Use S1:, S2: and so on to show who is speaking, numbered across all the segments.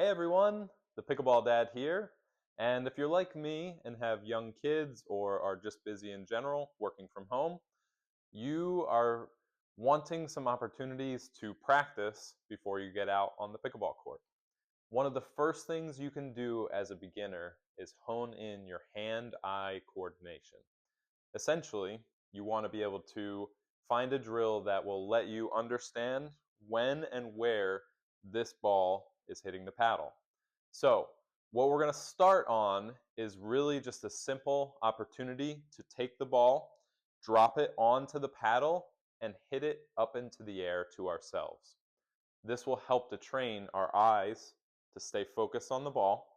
S1: Hey everyone, the Pickleball Dad here. And if you're like me and have young kids or are just busy in general, working from home, you are wanting some opportunities to practice before you get out on the pickleball court. One of the first things you can do as a beginner is hone in your hand-eye coordination. Essentially, you want to be able to find a drill that will let you understand when and where this ball is hitting the paddle. So, what we're going to start on is really just a simple opportunity to take the ball, drop it onto the paddle, and hit it up into the air to ourselves. This will help to train our eyes to stay focused on the ball,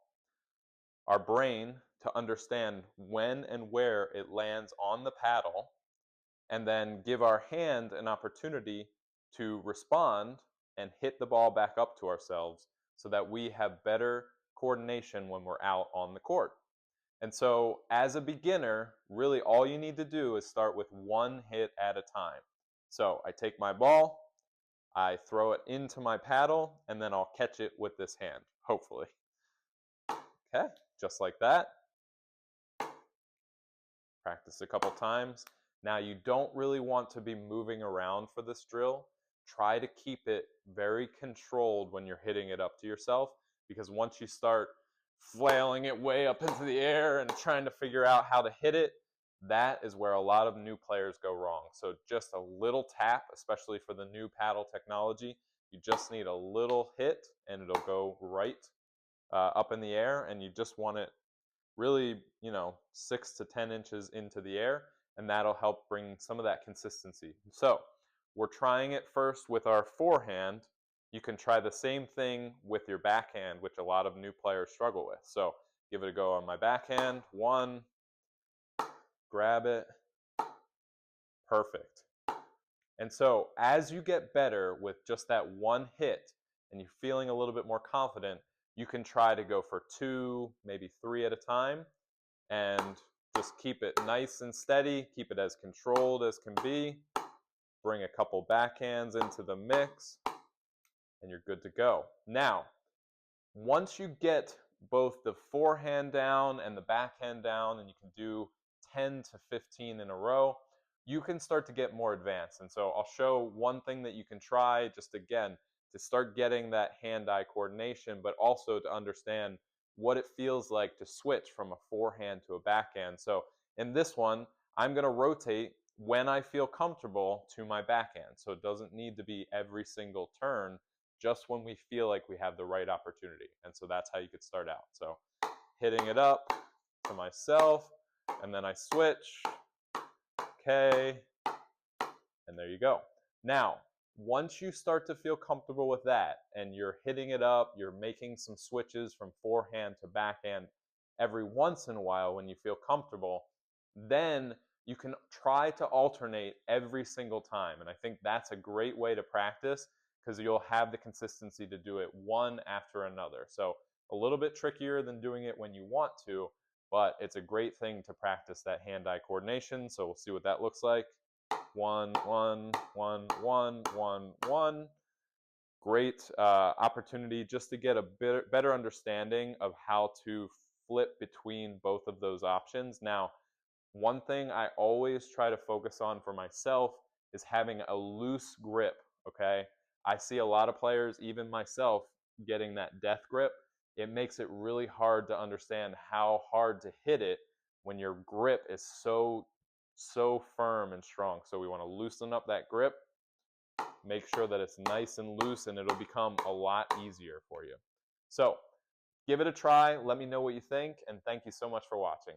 S1: our brain to understand when and where it lands on the paddle, and then give our hand an opportunity to respond and hit the ball back up to ourselves so that we have better coordination when we're out on the court. And so as a beginner, really all you need to do is start with one hit at a time. So I take my ball, I throw it into my paddle, and then I'll catch it with this hand, hopefully. Okay, just like that. Practice a couple times. Now you don't really want to be moving around for this drill. Try to keep it very controlled when you're hitting it up to yourself, because once you start flailing it way up into the air and trying to figure out how to hit it, that is where a lot of new players go wrong. So just a little tap, especially for the new paddle technology, you just need a little hit and it'll go right up in the air, and you just want it really, 6 to 10 inches into the air, and that'll help bring some of that consistency. So we're trying it first with our forehand. You can try the same thing with your backhand, which a lot of new players struggle with. So give it a go on my backhand. One, grab it, perfect. And so as you get better with just that one hit and you're feeling a little bit more confident, you can try to go for 2, maybe 3 at a time, and just keep it nice and steady, keep it as controlled as can be. Bring a couple backhands into the mix, and you're good to go. Now, once you get both the forehand down and the backhand down, and you can do 10 to 15 in a row, you can start to get more advanced. And so I'll show one thing that you can try, just again, to start getting that hand-eye coordination, but also to understand what it feels like to switch from a forehand to a backhand. So in this one, I'm going to rotate when I feel comfortable to my backhand. So it doesn't need to be every single turn, just when we feel like we have the right opportunity. And so that's how you could start out. So hitting it up to myself, and then I switch. Okay, and there you go. Now, once you start to feel comfortable with that and you're hitting it up, you're making some switches from forehand to backhand every once in a while when you feel comfortable, then you can try to alternate every single time. And I think that's a great way to practice, because you'll have the consistency to do it one after another. So a little bit trickier than doing it when you want to, but it's a great thing to practice that hand-eye coordination. So we'll see what that looks like. 1, 1, 1, 1, 1, 1. Great opportunity just to get a better understanding of how to flip between both of those options. Now, one thing I always try to focus on for myself is having a loose grip, okay? I see a lot of players, even myself, getting that death grip. It makes it really hard to understand how hard to hit it when your grip is so firm and strong. So we want to loosen up that grip, make sure that it's nice and loose, and it'll become a lot easier for you. So give it a try. Let me know what you think, and thank you so much for watching.